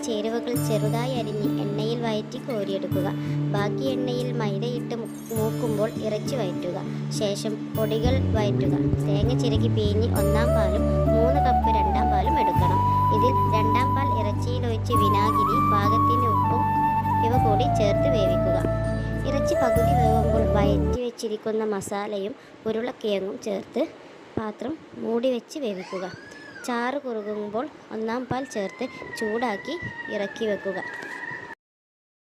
ചേരുവകൾ ചെറുതായി അരിഞ്ഞ് എണ്ണയിൽ വഴറ്റി കോരിയെടുക്കുക. ബാക്കി എണ്ണയിൽ മൈദയിട്ട് മൂക്കുമ്പോൾ ഇറച്ചി വഴറ്റുക. ശേഷം പൊടികൾ വഴറ്റുക. തേങ്ങ ചിരകി പിഴിഞ്ഞ് 1-ാം പാലും 3 കപ്പ് 2-ാം പാലും എടുക്കണം. ഇതിൽ 2-ാം പാൽ ഇറച്ചിയിലൊഴിച്ച് വിനാഗിരി, പാകത്തിന് ഉപ്പും ഇവ കൂടി ചേർത്ത് വേവിക്കുക. ഇറച്ചി പകുതി വേവുമ്പോൾ വഴറ്റി വെച്ചിരിക്കുന്ന മസാലയും ഉരുളക്കിഴങ്ങും ചേർത്ത് പാത്രം മൂടി വെച്ച് വേവിക്കുക. ചാറ് കുറുകുമ്പോൾ 1-ാം പാൽ ചേർത്ത് ചൂടാക്കി ഇറക്കി വെക്കുക.